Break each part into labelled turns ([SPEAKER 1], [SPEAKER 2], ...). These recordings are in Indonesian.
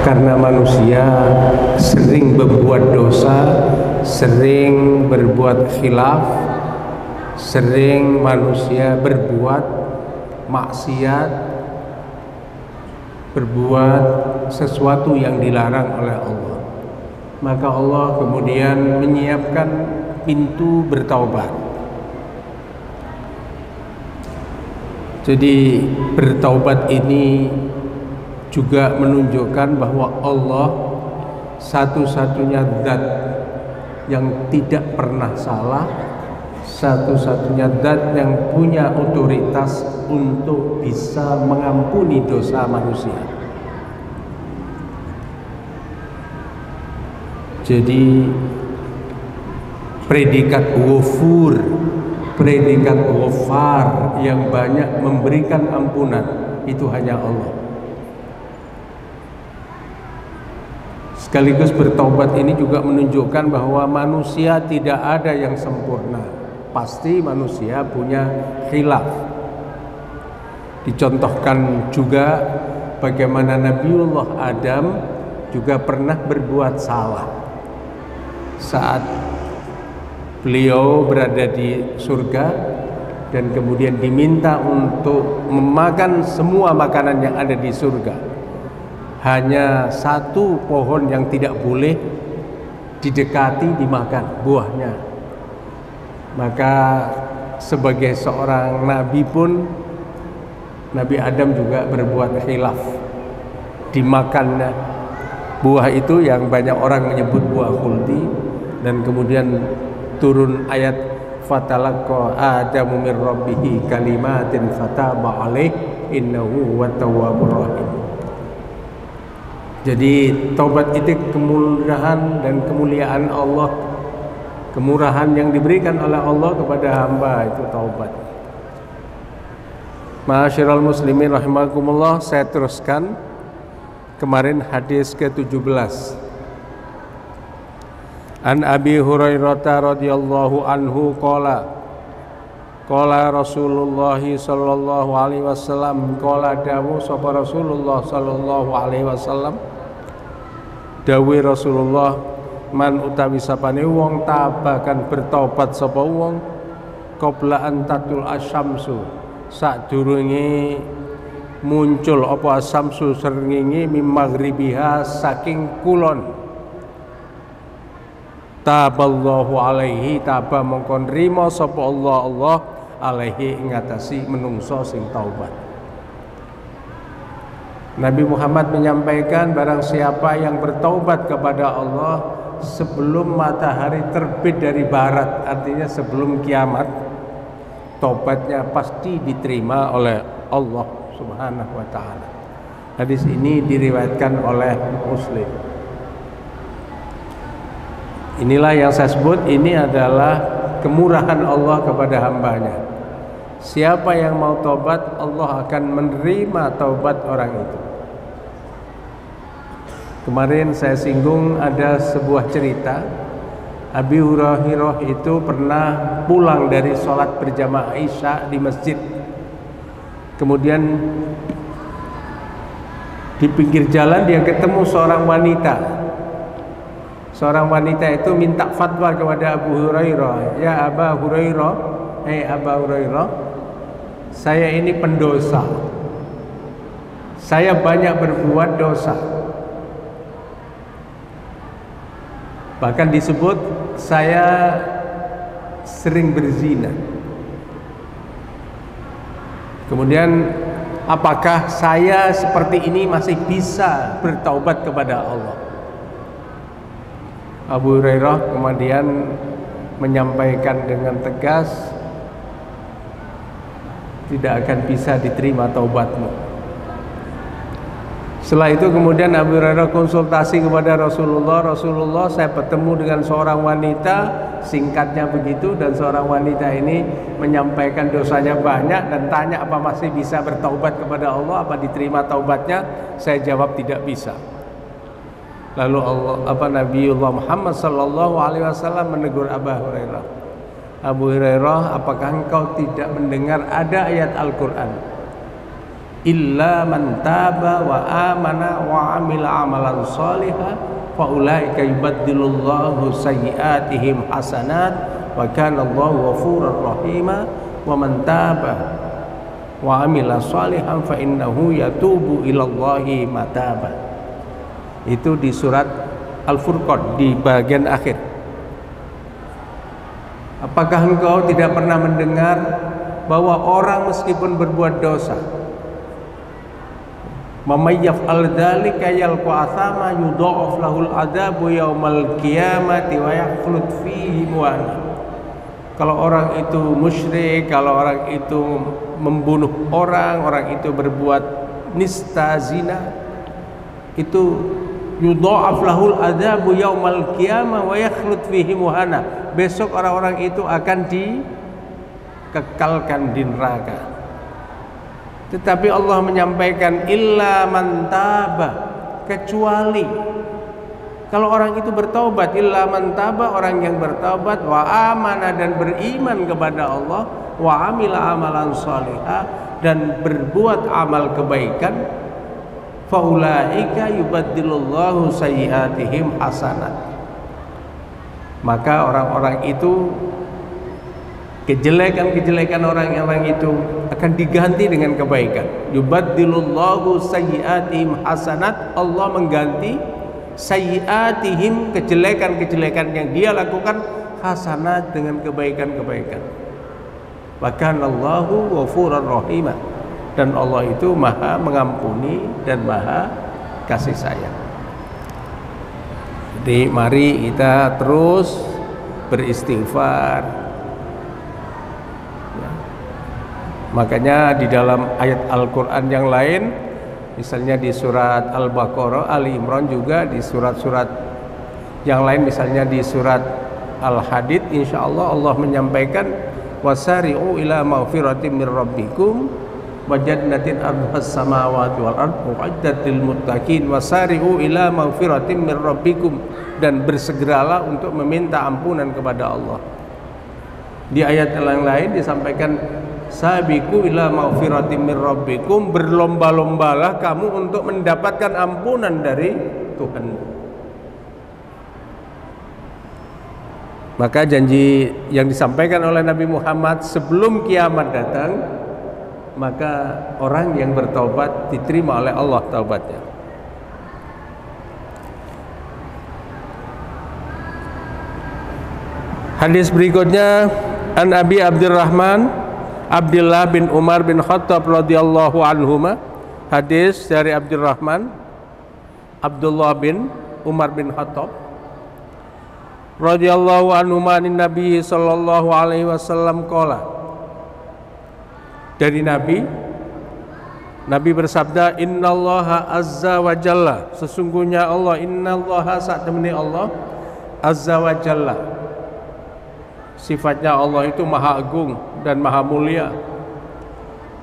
[SPEAKER 1] karena manusia sering berbuat dosa, sering berbuat khilaf, sering manusia berbuat maksiat, berbuat sesuatu yang dilarang oleh Allah. Maka Allah kemudian menyiapkan pintu bertaubat. Jadi bertaubat ini juga menunjukkan bahwa Allah satu-satunya zat yang tidak pernah salah, satu-satunya zat yang punya otoritas untuk bisa mengampuni dosa manusia. Jadi predikat Ghafur, predikat Ghaffar yang banyak memberikan ampunan itu hanya Allah. Sekaligus bertaubat ini juga menunjukkan bahwa manusia tidak ada yang sempurna. Pasti manusia punya khilaf. Dicontohkan juga bagaimana Nabiullah Adam juga pernah berbuat salah. Saat beliau berada di surga dan kemudian diminta untuk memakan semua makanan yang ada di surga, hanya satu pohon yang tidak boleh didekati dimakan buahnya. Maka sebagai seorang nabi pun Nabi Adam juga berbuat khilaf, dimakannya buah itu yang banyak orang menyebut buah khuldi. Dan kemudian turun ayat fatalaqa Adamu mir rabbih kalimatin fataba alaih innahu wattawwabur rahim. Jadi taubat itu kemurahan dan kemuliaan Allah, kemurahan yang diberikan oleh Allah kepada hamba, itu taubat. Ma'asyiral muslimin rahimakumullah, saya teruskan kemarin hadis ke-17. An Abi Hurairah radhiyallahu anhu qala Rasulullah sallallahu alaihi wasallam qala dawu sapa Rasulullah sallallahu alaihi wasallam dawuh Rasulullah man utawi sapane wong tabakan bertobat sapa wong qabla an tatul asyamsu sadurunge muncul apa asyamsu srengenge mim maghribiha saking kulon. Taballahu alaihi taba mongkon rimo sapa Allah alaihi ngatasi menungso sing taubat. Nabi Muhammad menyampaikan barang siapa yang bertaubat kepada Allah sebelum matahari terbit dari barat, artinya sebelum kiamat, taubatnya pasti diterima oleh Allah Subhanahu wa taala. Hadis ini diriwayatkan oleh Muslim. Inilah yang saya sebut, ini adalah kemurahan Allah kepada hambanya. Siapa yang mau taubat, Allah akan menerima taubat orang itu. Kemarin saya singgung ada sebuah cerita. Abi Hurairah itu pernah pulang dari sholat berjamaah Isya di masjid. Kemudian di pinggir jalan dia ketemu seorang wanita. Seorang wanita itu minta fatwa kepada Abu Hurairah. Ya Aba Hurairah, Aba Hurairah, saya ini pendosa. Saya banyak berbuat dosa. Bahkan disebut saya sering berzina. Kemudian apakah saya seperti ini masih bisa bertaubat kepada Allah? Abu Hurairah kemudian menyampaikan dengan tegas, tidak akan bisa diterima taubatmu. Setelah itu kemudian Abu Hurairah konsultasi kepada Rasulullah. Rasulullah, saya bertemu dengan seorang wanita, singkatnya begitu, dan seorang wanita ini menyampaikan dosanya banyak dan tanya apa masih bisa bertaubat kepada Allah, apa diterima taubatnya. Saya jawab tidak bisa. Lalu Nabiullah Muhammad sallallahu alaihi wasallam menegur Abu Hurairah. Abu Hurairah, apakah engkau tidak mendengar ada ayat Al-Qur'an illa man taba wa amana wa amila amalan shalihan fa ulaika yubaddilullahu sayyi'atihim hasanat wa kana Allahu ghafurur rahima wa man taba wa amila shalihan fa innahu yatubu ilallahi mataba. Itu di surat Al-Furqan di bagian akhir. Apakah engkau tidak pernah mendengar bahwa orang meskipun berbuat dosa, mamayyaf al-dzalika yalqa athama yudha'af lahul adzabu yaumal qiyamati wa yakhlud fihi mu'ana. Kalau orang itu musyrik, kalau orang itu membunuh orang itu berbuat nista zina, itu yudha'af lahul adzabu yaumal qiyamah wa yakhlud fihi mu'ana. Besok orang-orang itu akan dikekalkan di neraka. Tetapi Allah menyampaikan illa man taba, kecuali kalau orang itu bertaubat. Illa man taba, orang yang bertaubat, wa amana, dan beriman kepada Allah, wa amila amalan shalihah, dan berbuat amal kebaikan, faulaika yubaddilullahu sayyi'atihim hasanat. Maka orang-orang itu, kejelekan-kejelekan orang-orang itu akan diganti dengan kebaikan. Yubaddilullahu sayyi'atihim hasanat, Allah mengganti sayyi'atihim, kejelekan-kejelekan yang dia lakukan, hasanat, dengan kebaikan-kebaikan. Wa kana Allahu ghafurur rahim, dan Allah itu Maha mengampuni dan Maha kasih sayang. Jadi mari kita terus beristighfar ya. Makanya di dalam ayat Al-Quran yang lain, misalnya di surat Al-Baqarah, Ali Imran, juga di surat-surat yang lain, misalnya di surat Al-Hadid, insyaallah Allah menyampaikan wasari'u ila maghfiratin mir rabbikum wa jannatin arduhas samawati wal ardu uiddat lil muttaqin wasari'u ila maghfiratin mir rabbikum, dan bersegeralah untuk meminta ampunan kepada Allah. Di ayat yang lain disampaikan sabiqu ila maghfiratin mir rabbikum, berlomba-lombalah kamu untuk mendapatkan ampunan dari Tuhanmu. Maka janji yang disampaikan oleh Nabi Muhammad, sebelum kiamat datang, maka orang yang bertaubat diterima oleh Allah taubatnya. Hadis berikutnya, an Abi Abdurrahman Abdullah bin Umar bin Khattab radhiyallahu anhuma. Hadis dari Abdurrahman Abdullah bin Umar bin Khattab radhiyallahu anhuma, an Nabi sallallahu alaihi wasallam qala, dari Nabi bersabda, innallaha azza wa jalla, sesungguhnya Allah, innallaha, saat temani Allah, azza wa jalla, sifatnya Allah itu maha agung dan maha mulia.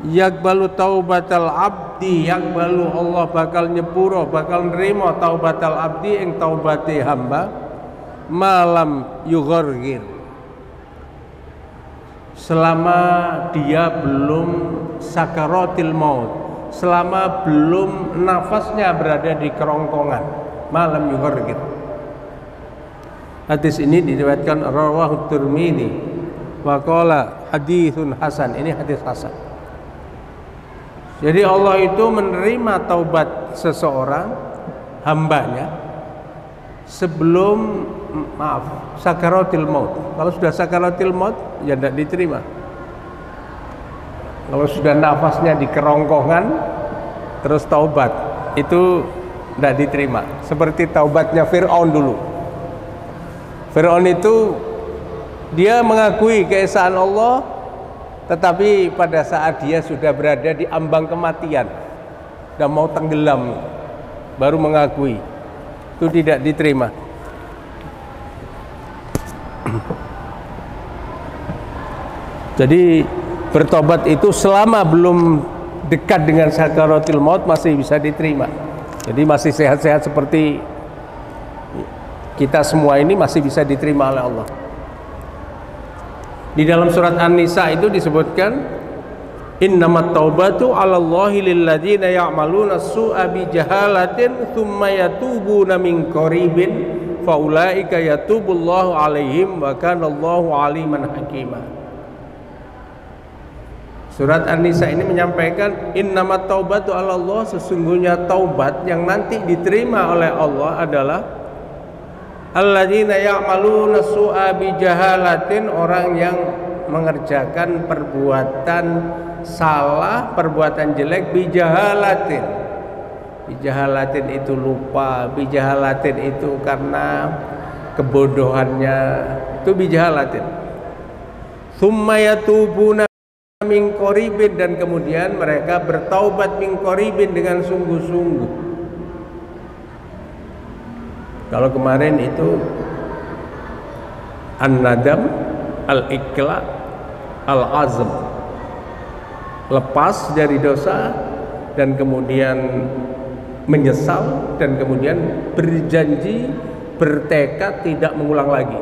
[SPEAKER 1] Yakbalu taubatal abdi, yakbalu, Allah bakal nyepuro, bakal nerima taubatal abdi, ing taubati hamba, malam yughargir, selama dia belum sakaratil maut, selama belum nafasnya berada di kerongkongan, malam yughargir. Hadis ini diriwayatkan rawahu Tirmidzi wa qala haditsun hasan, ini hadis hasan. Jadi Allah itu menerima taubat seseorang hambanya sebelum sakaratil maut. Kalau sudah sakaratil maut ya tidak diterima. Kalau sudah nafasnya di kerongkongan terus taubat, itu tidak diterima. Seperti taubatnya Fir'aun dulu. Fir'aun itu dia mengakui keesaan Allah, tetapi pada saat dia sudah berada di ambang kematian dan mau tenggelam, baru mengakui, itu tidak diterima. Jadi bertobat itu selama belum dekat dengan sakaratul maut masih bisa diterima. Jadi masih sehat-sehat seperti kita semua ini masih bisa diterima oleh Allah. Di dalam surat An-Nisa itu disebutkan Innamat taubatu 'alallahi lilladzina ya'maluna as-su'a bi jahalatin tsumma yatubuna min qaribin faulaika yatubullahu 'alaihim wa kanallahu 'aliman hakima. Surat An-Nisa ini menyampaikan innamat taubatu 'alallah, sesungguhnya taubat yang nanti diterima oleh Allah adalah alladzina ya'maluna as-su'a bi jahalatin, orang yang mengerjakan perbuatan salah, perbuatan jelek, bijahalatin. Bijahalatin itu lupa, bijahalatin itu karena kebodohannya, itu bijahalatin. Tsumma yatubuna min qaribin, dan kemudian mereka bertaubat min qaribin dengan sungguh-sungguh. Kalau kemarin itu an-nadam, al-iqla, al-azm, lepas dari dosa dan kemudian menyesal dan kemudian berjanji, bertekad tidak mengulang lagi.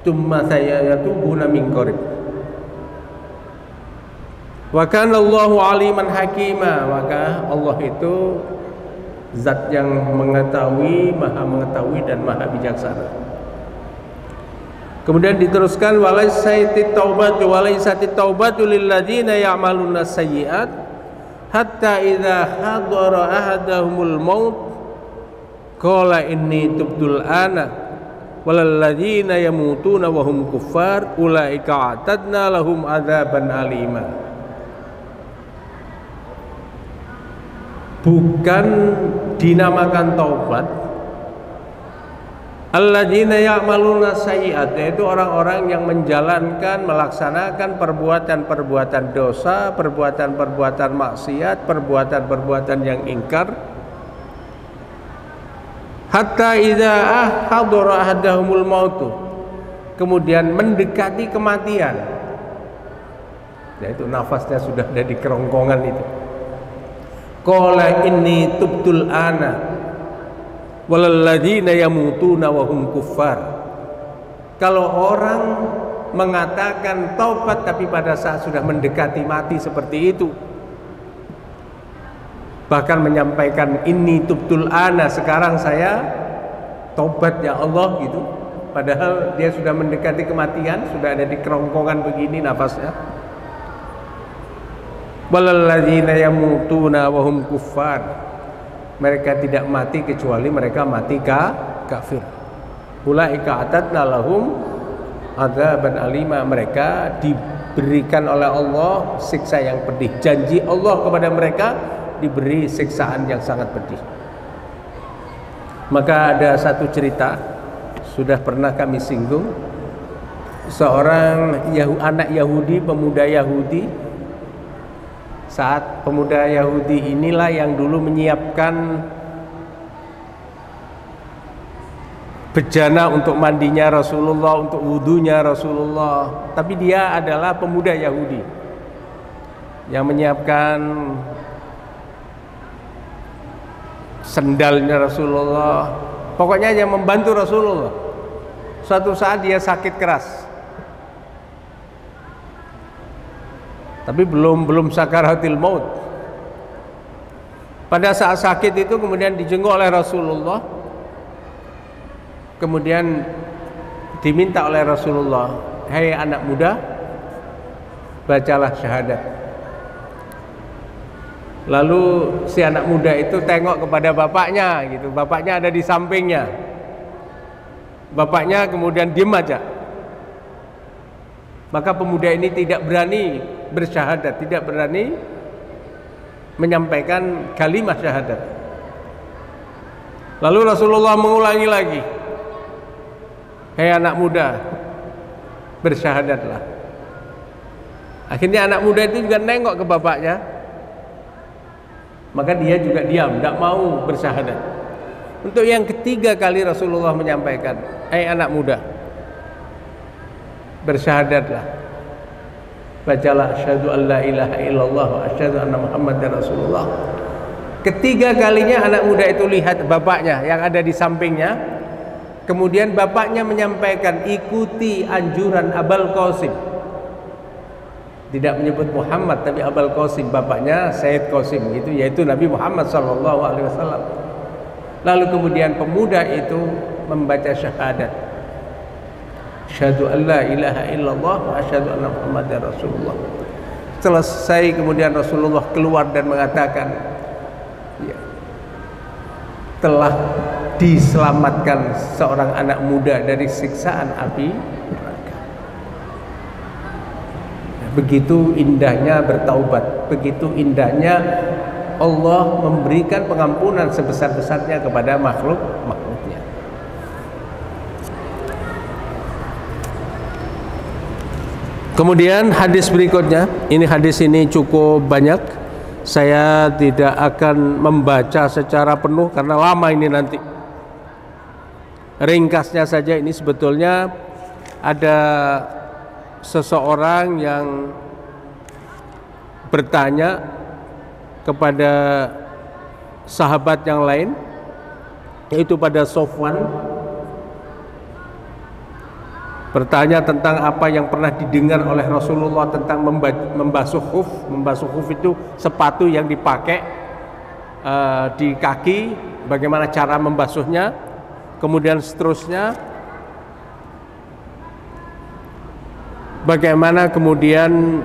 [SPEAKER 1] Tsumma sayatubuna min qarib. Wa kana Allahu 'aliman hakima, maka Allah itu zat yang mengetahui, maha mengetahui dan maha bijaksana. Kemudian diteruskan walaysati taubatu lilladzina ya'maluna sayyi'at hatta idza hadara ahadahumul maut qala inni tubtul ana walalladzina yamutuna wa hum kuffar ulaika a'tadna lahum adzaban alima. Bukan dinamakan taubat alladzina ya'maluna sayyi'at, yaitu orang-orang yang menjalankan, melaksanakan perbuatan-perbuatan dosa, perbuatan-perbuatan maksiat, perbuatan-perbuatan yang ingkar. Hatta idza hadara ahadahumul mautu, kemudian mendekati kematian, yaitu nafasnya sudah ada di kerongkongan itu. Qala inni tubtul ana walalladzina yamutuna wa hum kuffar. Kalau orang mengatakan taubat tapi pada saat sudah mendekati mati seperti itu, bahkan menyampaikan inni tubtul ana, sekarang saya taubat ya Allah gitu, padahal dia sudah mendekati kematian, sudah ada di kerongkongan begini nafasnya. Walalladzina yamutuna wa hum kuffar, mereka tidak mati kecuali mereka mati kafir. Ulaika atadna lahum adzaban alima, mereka diberikan oleh Allah siksa yang pedih. Janji Allah kepada mereka diberi siksaan yang sangat pedih. Maka ada satu cerita, sudah pernah kami singgung, seorang anak Yahudi, pemuda Yahudi. Saat pemuda Yahudi inilah yang dulu menyiapkan bejana untuk mandinya Rasulullah, untuk wudunya Rasulullah. Tapi dia adalah pemuda Yahudi yang menyiapkan sendalnya Rasulullah. Pokoknya yang membantu Rasulullah. Suatu saat dia sakit keras, tapi belum sakaratil maut. Pada saat sakit itu kemudian dijenguk oleh Rasulullah, kemudian diminta oleh Rasulullah, "Hai anak muda, bacalah syahadat." Lalu si anak muda itu tengok kepada bapaknya gitu, bapaknya ada di sampingnya. Bapaknya kemudian diam aja. Maka pemuda ini tidak berani bersyahadat, tidak berani menyampaikan kalimat syahadat. Lalu Rasulullah mengulangi lagi, "Hei anak muda, bersyahadatlah." Akhirnya anak muda itu juga nengok ke bapaknya, maka dia juga diam, tidak mau bersyahadat. Untuk yang ketiga kali Rasulullah menyampaikan, "Hei anak muda, bersyahadatlah. Bacalah asyhadu an la ilaha illallah wa asyhadu anna muhammadar rasulullah." Ketiga kalinya anak muda itu lihat bapaknya yang ada di sampingnya. Kemudian bapaknya menyampaikan, "Ikuti anjuran Abul Qasim." tidak menyebut Muhammad tapi Abul Qasim, bapaknya Sayyid Qasim gitu, yaitu Nabi Muhammad sallallahu alaihi wasallam. Lalu kemudian pemuda itu membaca syahadat, asyhadu an la ilaha illallah wa asyhadu anna Muhammadar Rasulullah. Selesai kemudian Rasulullah keluar dan mengatakan, ya, telah diselamatkan seorang anak muda dari siksaan api neraka. Begitu indahnya bertaubat, begitu indahnya Allah memberikan pengampunan sebesar-besarnya kepada makhluknya. Kemudian hadis berikutnya, ini hadis ini cukup banyak. Saya tidak akan membaca secara penuh karena lama ini nanti. Ringkasnya saja, ini sebetulnya ada seseorang yang bertanya kepada sahabat yang lain, yaitu pada Sofwan, bertanya tentang apa yang pernah didengar oleh Rasulullah tentang membasuh khuf. Membasuh khuf itu sepatu yang dipakai di kaki, bagaimana cara membasuhnya. Kemudian seterusnya, bagaimana kemudian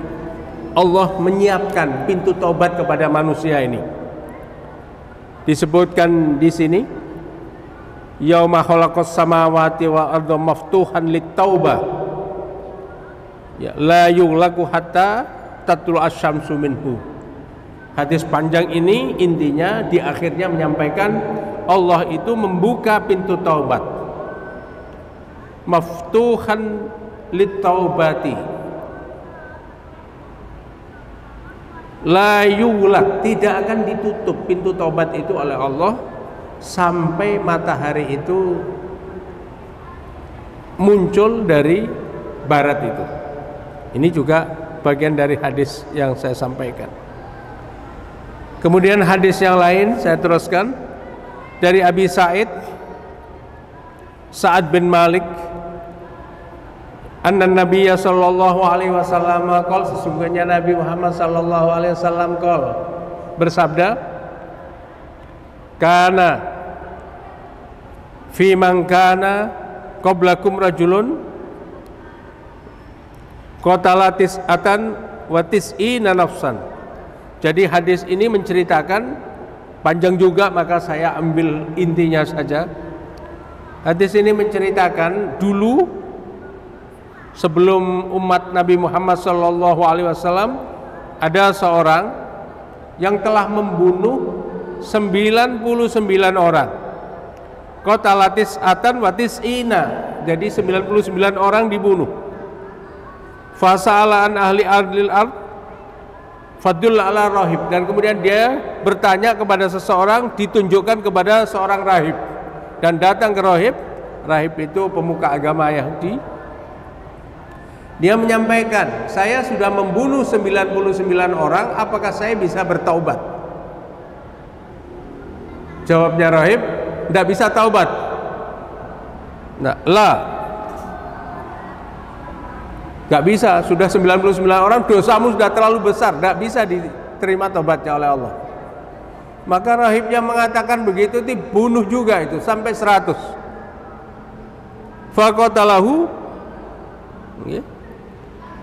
[SPEAKER 1] Allah menyiapkan pintu taubat kepada manusia ini. Disebutkan di sini, yauma khalaqas samawati wal arda maftuhan lit-taubah, ya, la yughlaqu hatta tatlu asy-syamsu minhu. Hadis panjang ini intinya di akhirnya menyampaikan Allah itu membuka pintu taubat, maftuhan lit-taubati, la yughlaq, tidak akan ditutup pintu taubat itu oleh Allah sampai matahari itu muncul dari barat itu. Ini juga bagian dari hadis yang saya sampaikan. Kemudian hadis yang lain saya teruskan dari Abi Sa'ad bin Malik, anna Nabiyya sallallahu alaihi wasallam qol, sesungguhnya Nabi Muhammad sallallahu alaihi wasallam qol, bersabda, kana fi man kana qablakum rajulun qatala tis'atan wa tis'ina nafsan. Jadi hadis ini menceritakan, panjang juga maka saya ambil intinya saja. Hadis ini menceritakan dulu sebelum umat Nabi Muhammad sallallahu alaihi wasallam ada seorang yang telah membunuh 99 orang. Qatalatis atan watis ina, jadi 99 orang dibunuh. Fasa'ala an ahli ardil ard fadul ala rahib, dan kemudian dia bertanya kepada seseorang, ditunjukkan kepada seorang rahib, dan datang ke rahib. Rahib itu pemuka agama Yahudi. Dia menyampaikan, saya sudah membunuh 99 orang, apakah saya bisa bertaubat? Jawabnya rahib, tidak bisa taubat. Nah, gak bisa, sudah 99 orang, dosamu sudah terlalu besar, gak bisa diterima taubatnya oleh Allah. Maka rahibnya mengatakan begitu, dibunuh juga itu sampai 100. Faqatalahu,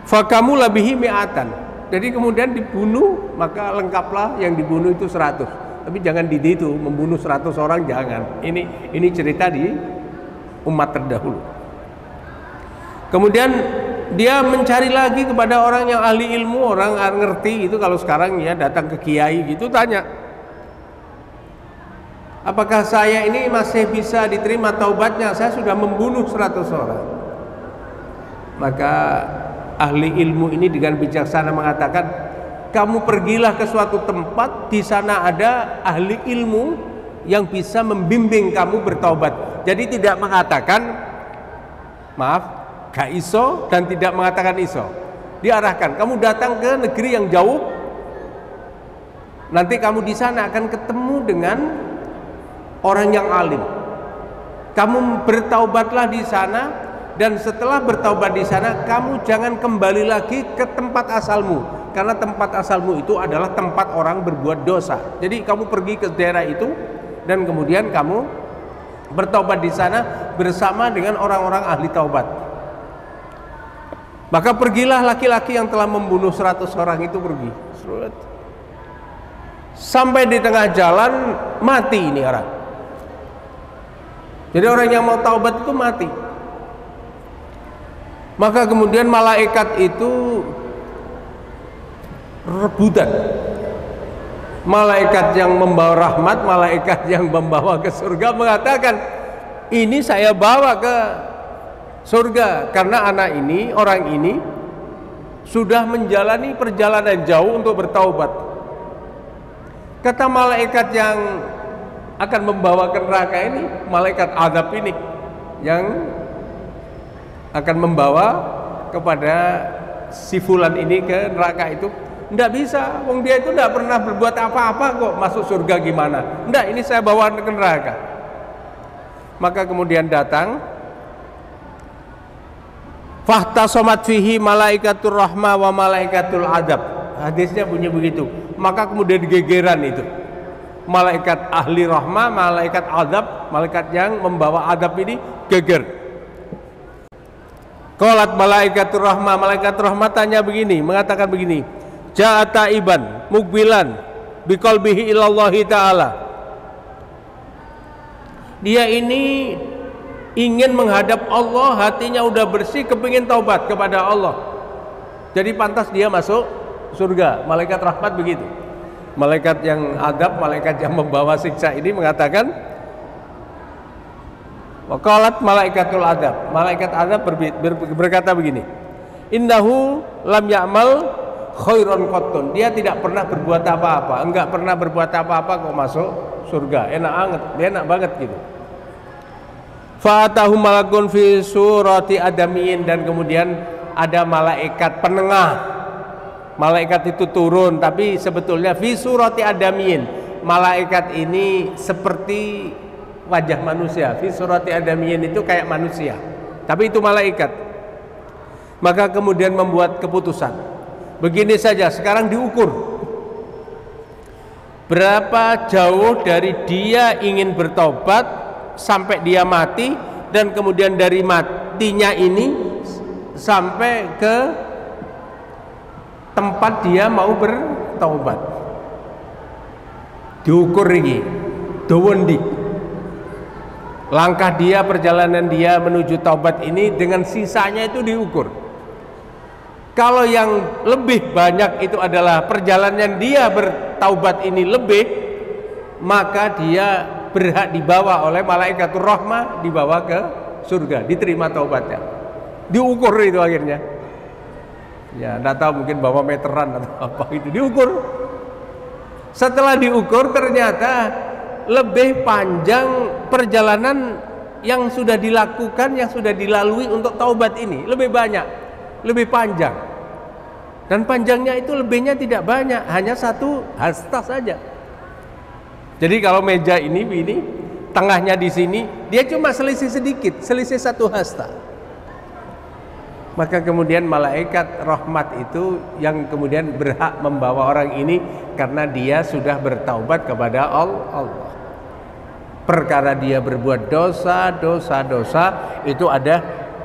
[SPEAKER 1] fakamu labihi mi'atan. Jadi kemudian dibunuh, maka lengkaplah yang dibunuh itu 100. Tapi jangan di situ membunuh 100 orang, jangan. Ini cerita di umat terdahulu. Kemudian dia mencari lagi kepada orang yang ahli ilmu, orang ngerti itu. Kalau sekarang ya datang ke kiai gitu, tanya, apakah saya ini masih bisa diterima taubatnya? Saya sudah membunuh 100 orang. Maka ahli ilmu ini dengan bijaksana mengatakan, kamu pergilah ke suatu tempat, di sana ada ahli ilmu yang bisa membimbing kamu bertaubat. Jadi tidak mengatakan maaf, gak iso, dan tidak mengatakan iso. Diarahkan, kamu datang ke negeri yang jauh, nanti kamu di sana akan ketemu dengan orang yang alim. Kamu bertaubatlah di sana, dan setelah bertaubat di sana kamu jangan kembali lagi ke tempat asalmu, karena tempat asalmu itu adalah tempat orang berbuat dosa. Jadi kamu pergi ke daerah itu dan kemudian kamu bertaubat di sana bersama dengan orang-orang ahli taubat. Maka pergilah laki-laki yang telah membunuh 100 orang itu pergi. Sampai di tengah jalan mati ini orang. Jadi orang yang mau taubat itu mati. Maka kemudian malaikat itu rebutan. Malaikat yang membawa rahmat, malaikat yang membawa ke surga mengatakan, ini saya bawa ke surga karena anak ini, orang ini sudah menjalani perjalanan jauh untuk bertaubat. Kata malaikat yang akan membawa ke neraka ini, malaikat azab ini yang akan membawa kepada si fulan ini ke neraka itu, tidak bisa, wong dia itu tidak pernah berbuat apa-apa kok masuk surga gimana? Tidak, ini saya bawa ke neraka. Maka kemudian datang, fahtasomat fihi malaikatur rahmah wa malaikatul adab. Hadisnya bunyi begitu. Maka kemudian gegeran itu malaikat ahli rahmah, malaikat adab, malaikat yang membawa adab ini geger. Qalat malaikatur rahmah, malaikat rahmah tanya begini, mengatakan begini, ja'ata iban mukbilan biqalbihi ilallahi ta'ala. Dia ini ingin menghadap Allah, hatinya udah bersih, kepingin taubat kepada Allah. Jadi pantas dia masuk surga. Malaikat rahmat begitu. Malaikat yang adab, malaikat yang membawa siksa ini mengatakan, waqalat malaikatul adab, malaikat adab berkata begini, innahu lam ya'mal khairan qattun. Dia tidak pernah berbuat apa-apa, enggak pernah berbuat apa-apa kok masuk surga. Enak banget gitu. Fa'atahu malakun fi surati adamiyin, dan kemudian ada malaikat penengah. Malaikat itu turun, tapi sebetulnya fi surati adamiyin. Malaikat ini seperti wajah manusia. Fi surati adamiyin itu kayak manusia, tapi itu malaikat. Maka kemudian membuat keputusan. Begini saja, sekarang diukur berapa jauh dari dia ingin bertobat sampai dia mati, dan kemudian dari matinya ini sampai ke tempat dia mau bertaubat. Diukur ini dowondi langkah dia, perjalanan dia menuju taubat ini dengan sisanya itu diukur. Kalau yang lebih banyak itu adalah perjalanan dia bertaubat ini lebih, maka dia berhak dibawa oleh malaikatur rahmah, dibawa ke surga, diterima taubatnya. Diukur itu akhirnya. Ya, enggak tahu, mungkin bawa meteran atau apa itu, diukur. Setelah diukur ternyata lebih panjang perjalanan yang sudah dilakukan, yang sudah dilalui untuk taubat ini, lebih banyak, lebih panjang. Dan panjangnya itu lebihnya tidak banyak, hanya 1 hasta saja. Jadi kalau meja ini tengahnya di sini, dia cuma selisih sedikit, selisih 1 hasta. Maka kemudian malaikat rahmat itu yang kemudian berhak membawa orang ini karena dia sudah bertaubat kepada Allah. Perkara dia berbuat dosa itu ada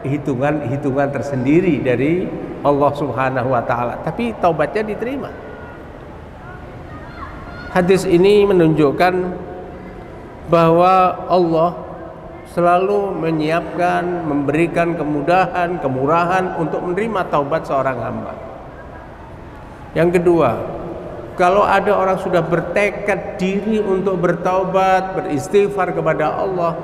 [SPEAKER 1] hitungan tersendiri dari Allah Subhanahu wa taala, tapi taubatnya diterima. Hadis ini menunjukkan bahwa Allah selalu menyiapkan, memberikan kemudahan, kemurahan untuk menerima taubat seorang hamba. Yang kedua, kalau ada orang sudah bertekad diri untuk bertaubat, beristighfar kepada Allah,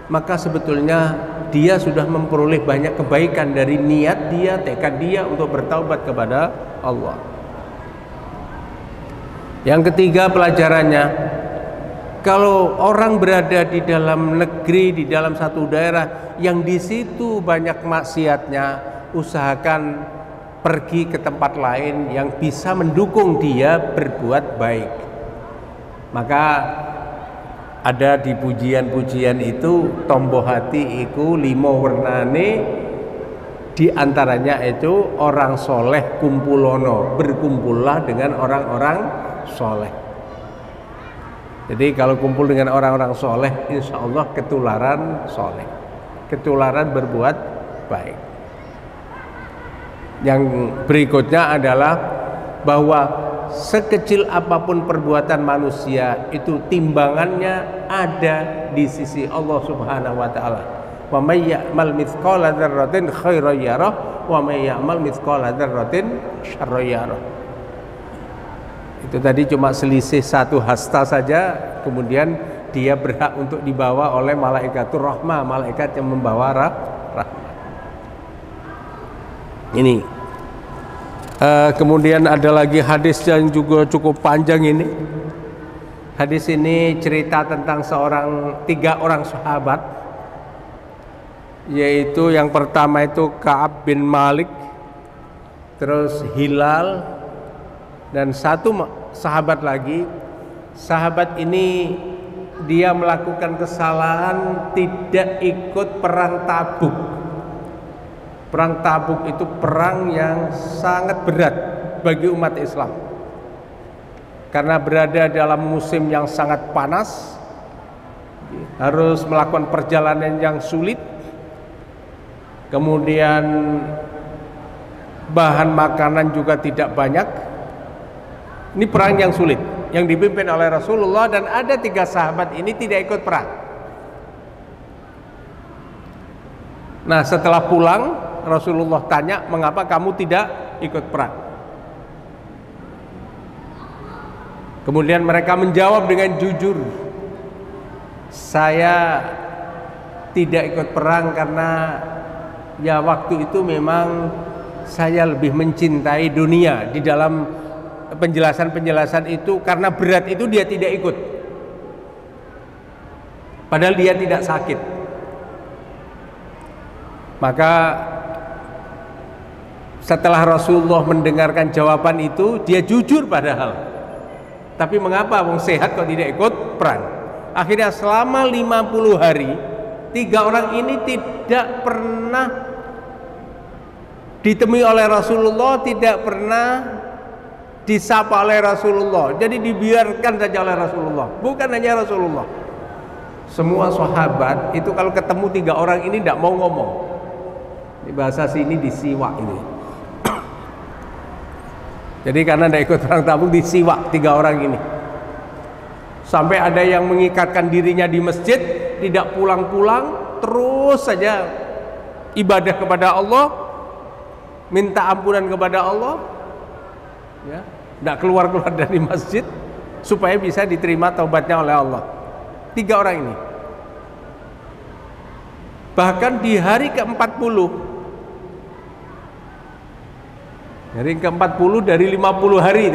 [SPEAKER 1] maka sebetulnya dia sudah memperoleh banyak kebaikan dari niat dia, tekad dia untuk bertaubat kepada Allah. Yang ketiga pelajarannya, kalau orang berada di dalam negeri, di dalam satu daerah yang di situ banyak maksiatnya, usahakan pergi ke tempat lain yang bisa mendukung dia berbuat baik. Maka ada di pujian-pujian itu tombo hati iku 5 wernane, di antaranya itu orang soleh kumpulono, berkumpullah dengan orang-orang soleh. Jadi kalau kumpul dengan orang-orang soleh, insya Allah ketularan soleh, ketularan berbuat baik. Yang berikutnya adalah bahwa sekecil apapun perbuatan manusia itu timbangannya ada di sisi Allah Subhanahu wa taala. Wa may ya'mal mithqala dzarratin khairan yarah wa may ya'mal mithqala dzarratin syarran yarah. Itu tadi cuma selisih 1 hasta saja, kemudian dia berhak untuk dibawa oleh malaikatur rahmah, malaikat yang membawa rahmat. Ini kemudian ada lagi hadis yang juga cukup panjang ini. Hadis ini cerita tentang 3 orang sahabat, yaitu yang pertama itu Ka'ab bin Malik, terus Hilal, dan 1 sahabat lagi. Sahabat ini dia melakukan kesalahan tidak ikut perang Tabuk. Perang Tabuk itu perang yang sangat berat bagi umat Islam, karena berada dalam musim yang sangat panas, harus melakukan perjalanan yang sulit, kemudian bahan makanan juga tidak banyak. Ini perang yang sulit yang dipimpin oleh Rasulullah, dan ada 3 sahabat ini tidak ikut perang. Nah, setelah pulang Rasulullah tanya, mengapa kamu tidak ikut perang? Kemudian mereka menjawab dengan jujur, saya tidak ikut perang karena ya waktu itu memang saya lebih mencintai dunia. Di dalam penjelasan-penjelasan itu, karena berat itu dia tidak ikut, padahal dia tidak sakit. Maka setelah Rasulullah mendengarkan jawaban itu, dia jujur padahal. Tapi mengapa wong sehat kok tidak ikut perang? Akhirnya selama 50 hari 3 orang ini tidak pernah ditemui oleh Rasulullah, tidak pernah disapa oleh Rasulullah. Jadi dibiarkan saja oleh Rasulullah. Bukan hanya Rasulullah, semua sahabat itu kalau ketemu 3 orang ini tidak mau ngomong. Di bahasa sini disiwak ini. Jadi karena tidak ikut perang Tabuk, disiwak 3 orang ini. Sampai ada yang mengikatkan dirinya di masjid, tidak pulang-pulang, terus saja ibadah kepada Allah, minta ampunan kepada Allah, ya, tidak keluar-keluar dari masjid supaya bisa diterima taubatnya oleh Allah. 3 orang ini. Bahkan di hari ke-40, hari ke-40 dari 50 hari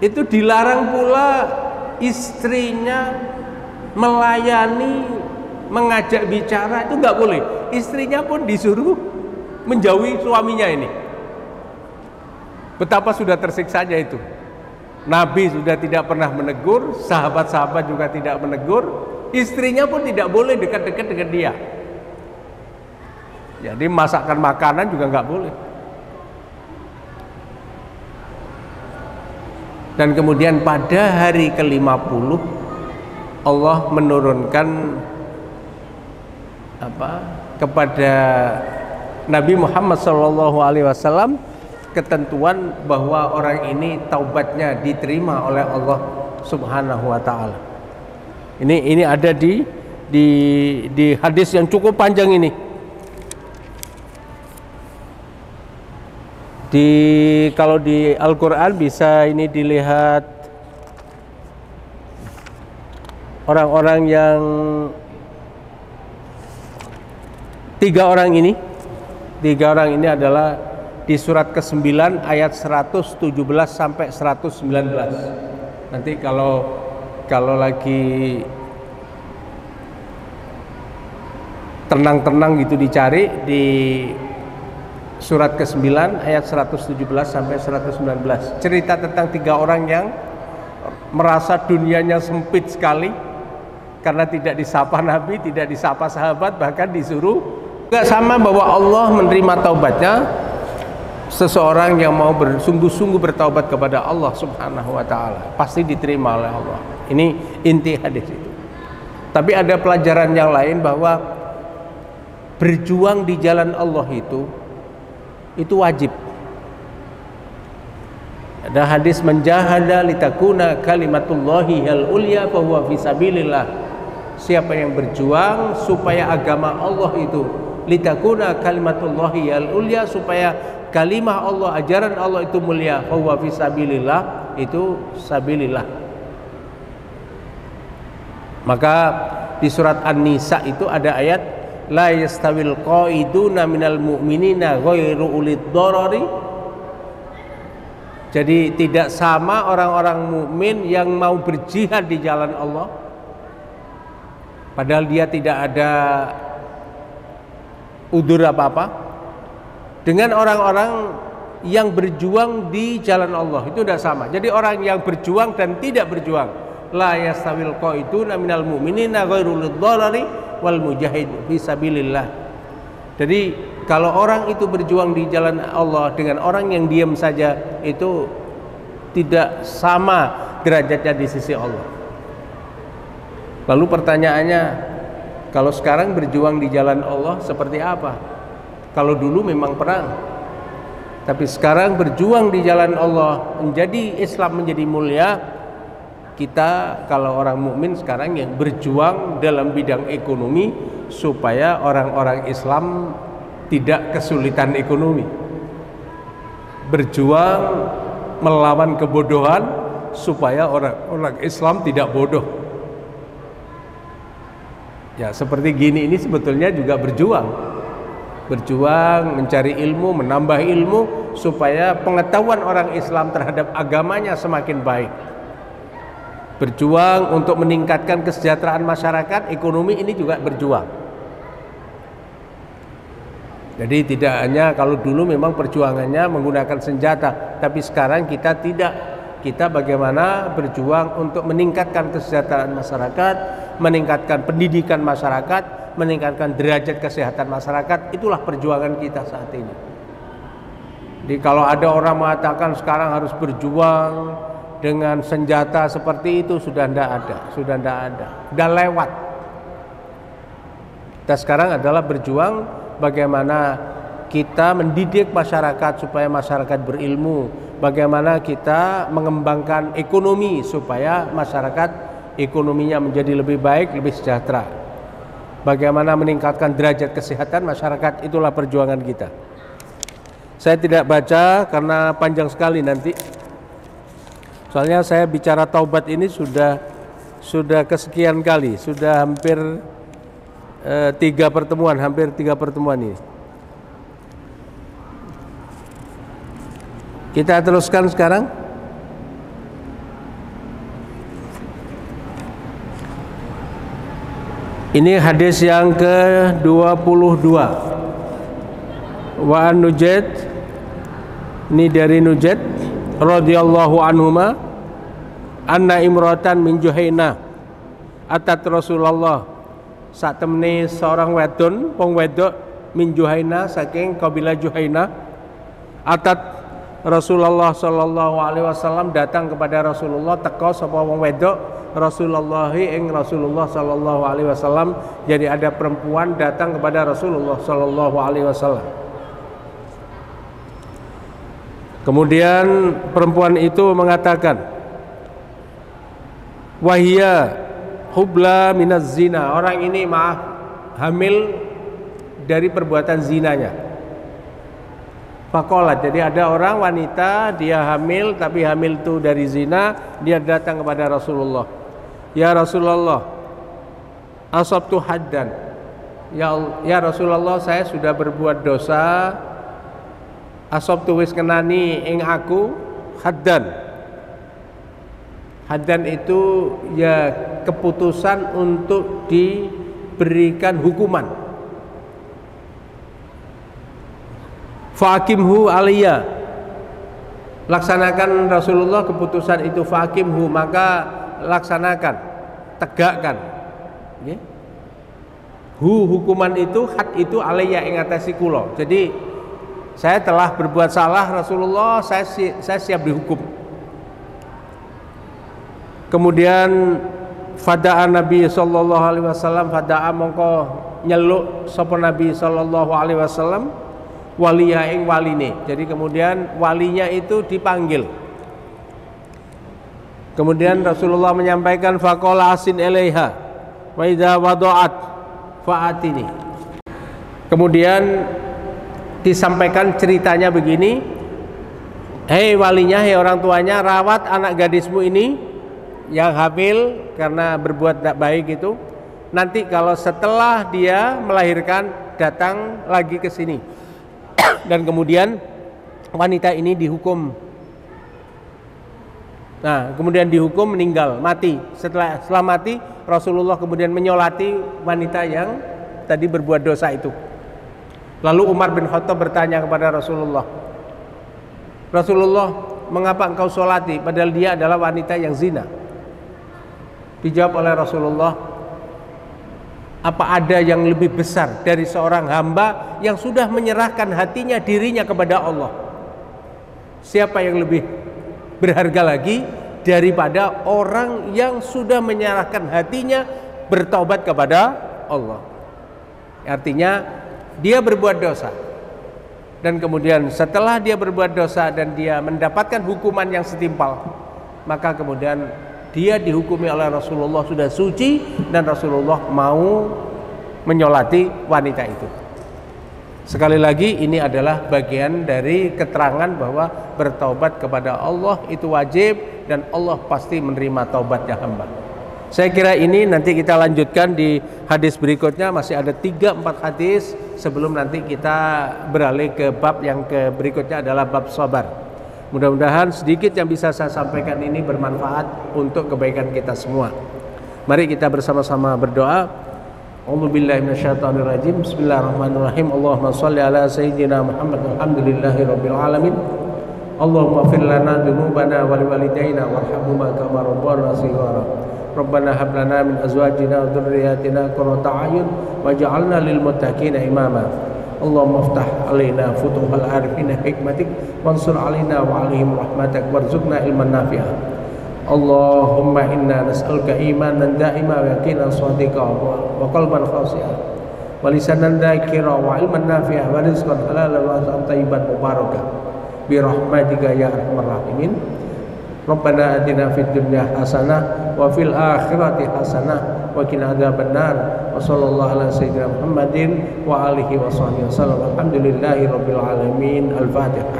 [SPEAKER 1] itu dilarang pula istrinya melayani, mengajak bicara, itu nggak boleh. Istrinya pun disuruh menjauhi suaminya ini. Betapa sudah tersiksanya itu. Nabi sudah tidak pernah menegur, sahabat-sahabat juga tidak menegur, istrinya pun tidak boleh dekat-dekat dengan dia. Jadi masakkan makanan juga nggak boleh. Dan kemudian pada hari ke-50 Allah menurunkan kepada Nabi Muhammad SAW ketentuan bahwa orang ini taubatnya diterima oleh Allah Subhanahu wa taala. Ini ada di hadis yang cukup panjang ini. Kalau di Al-Quran bisa ini dilihat, orang-orang yang 3 orang ini adalah di surat ke-9 ayat 117 sampai 119. Nanti kalau lagi tenang-tenang gitu dicari di surat ke-9 ayat 117 sampai 119, cerita tentang 3 orang yang merasa dunianya sempit sekali karena tidak disapa Nabi, tidak disapa sahabat, bahkan disuruh. Juga sama bahwa Allah menerima taubatnya seseorang yang mau bersungguh-sungguh bertaubat kepada Allah Subhanahu wa taala, pasti diterima oleh Allah. Ini inti hadis itu. Tapi ada pelajaran yang lain bahwa berjuang di jalan Allah itu wajib. Ada hadis menjahada litakuna kalimatullahi hal ulya fa huwa fi sabilillah. Siapa yang berjuang supaya agama Allah itu litakuna kalimatullahi hal ulya, supaya kalimah Allah, ajaran Allah itu mulia, fa huwa fi sabilillah, itu sabilillah. Maka di surat An-Nisa itu ada ayat la yastawil qaiduna minal mu'minina ghairu ulid darari. Jadi tidak sama orang-orang mukmin yang mau berjihad di jalan Allah padahal dia tidak ada udzur apa-apa, dengan orang-orang yang berjuang di jalan Allah. Itu tidak sama. Jadi orang yang berjuang dan tidak berjuang, la yastawil qaiduna minal mu'minina ghairul dharari wal mujahid fi sabilillah. Jadi kalau orang itu berjuang di jalan Allah dengan orang yang diam saja, itu tidak sama derajatnya di sisi Allah. Lalu pertanyaannya, kalau sekarang berjuang di jalan Allah seperti apa? Kalau dulu memang perang, tapi sekarang berjuang di jalan Allah menjadi Islam menjadi mulia. Kita kalau orang mukmin sekarang yang berjuang dalam bidang ekonomi supaya orang-orang Islam tidak kesulitan ekonomi, berjuang melawan kebodohan supaya orang-orang Islam tidak bodoh. Ya seperti gini ini sebetulnya juga berjuang mencari ilmu, menambah ilmu supaya pengetahuan orang Islam terhadap agamanya semakin baik. Berjuang untuk meningkatkan kesejahteraan masyarakat, ekonomi ini juga berjuang. Jadi tidak hanya kalau dulu memang perjuangannya menggunakan senjata, tapi sekarang kita tidak. Kita bagaimana berjuang untuk meningkatkan kesejahteraan masyarakat, meningkatkan pendidikan masyarakat, meningkatkan derajat kesehatan masyarakat. Itulah perjuangan kita saat ini. Jadi kalau ada orang mengatakan sekarang harus berjuang dengan senjata seperti itu, sudah tidak ada, sudah lewat. Kita sekarang adalah berjuang bagaimana kita mendidik masyarakat supaya masyarakat berilmu, bagaimana kita mengembangkan ekonomi supaya masyarakat ekonominya menjadi lebih baik, lebih sejahtera, bagaimana meningkatkan derajat kesehatan masyarakat. Itulah perjuangan kita. Saya tidak baca karena panjang sekali nanti. Soalnya saya bicara taubat ini sudah kesekian kali, sudah hampir 3 pertemuan ini. Kita teruskan sekarang. Ini hadis yang ke-22. Wa an Nujaid, ini dari Nujaid radhiyallahu anhuma, anna imratan min Juhainah atat Rasulullah. Sak temene seorang wedon, wong wedok min Juhainah saking kabilah Juhainah, atat Rasulullah sallallahu alaihi wasallam, datang kepada Rasulullah, teka sapa wong wedok Rasulullah ing Rasulullah sallallahu alaihi wasallam. Jadi ada perempuan datang kepada Rasulullah sallallahu alaihi wasallam. Kemudian perempuan itu mengatakan, wahia hubla minaz zina, orang ini hamil dari perbuatan zinanya. Fakolat, jadi ada orang wanita dia hamil, tapi hamil itu dari zina. Dia datang kepada Rasulullah, ya Rasulullah, asabtu haddan, ya Rasulullah, saya sudah berbuat dosa. Asabtu wis kenani ing aku haddan. Haddan itu ya keputusan untuk diberikan hukuman. Faqimhu aliyya, Laksanakan Rasulullah keputusan itu, faqimhu, maka laksanakan, tegakkan. Okay. Hukuman itu, had itu alayya ing atase kula. Jadi saya telah berbuat salah Rasulullah, saya siap dihukum. Kemudian fada'a Nabi sallallahu alaihi wasallam, fada'a mongko nyeluk sapa Nabi sallallahu alaihi wasallam waliya ing waline. Jadi kemudian walinya itu dipanggil. Kemudian Rasulullah menyampaikan faqala asin ilaiha wa idza wada'at fa'atini. Kemudian disampaikan ceritanya begini, hei walinya, hei orang tuanya, rawat anak gadismu ini yang hamil karena berbuat tidak baik itu. Nanti kalau setelah dia melahirkan datang lagi ke sini. Dan kemudian wanita ini dihukum. Nah, kemudian dihukum meninggal, mati. Setelah mati, Rasulullah kemudian menyolati wanita yang tadi berbuat dosa itu. Lalu Umar bin Khattab bertanya kepada Rasulullah, Rasulullah, mengapa engkau solati padahal dia adalah wanita yang zina? Dijawab oleh Rasulullah, apa ada yang lebih besar dari seorang hamba yang sudah menyerahkan hatinya, dirinya kepada Allah? Siapa yang lebih berharga lagi daripada orang yang sudah menyerahkan hatinya bertobat kepada Allah? Artinya dia berbuat dosa, dan kemudian setelah dia berbuat dosa dan dia mendapatkan hukuman yang setimpal, maka kemudian dia dihukumi oleh Rasulullah sudah suci, dan Rasulullah mau menyolati wanita itu. Sekali lagi, ini adalah bagian dari keterangan bahwa bertaubat kepada Allah itu wajib, dan Allah pasti menerima taubatnya hamba. Saya kira ini nanti kita lanjutkan di hadis berikutnya. Masih ada 3-4 hadis sebelum nanti kita beralih ke bab yang berikutnya adalah bab sabar. Mudah-mudahan sedikit yang bisa saya sampaikan ini bermanfaat untuk kebaikan kita semua. Mari kita bersama-sama berdoa. A'udzubillahi minasyaitonirrajim. Bismillahirrahmanirrahim. Allahumma shalli ala sayyidina Muhammad walhamdulillahirabbil alamin. Allahumma ighfir lana dzunubana wa liwalidayna warhamhuma kama rabbayana shighara. Rabbana hab lana min azwajina wa dhurriyyatina qurrata a'yun waj'alna lil muttaqina imama. Allahumma iftah alaina futuhal arifina hikmatik wansur alaina wa alaihim rahmatak warzuqna ilman nafi'ah. Allahumma inna nas'aluka imanan da'ima wa yaqinan shadiqa wa qalban khashi'an wa lisanan dzakira wa ilman nafi'ah wa rizqan halalan wa tayyiban mubarakah bi rahmatika ya arhamar rahimin. Rabbana atina fid dunya hasanah wa fil akhirati hasanah wa qina adzabannar. Wa sallallahu ala sayyidina Muhammadin wa alihi wa sahbihi wasallam. Alhamdulillahi rabbil alamin. Al-Fatihah.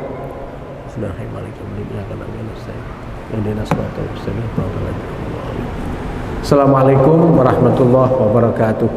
[SPEAKER 1] Assalamualaikum warahmatullahi wabarakatuh.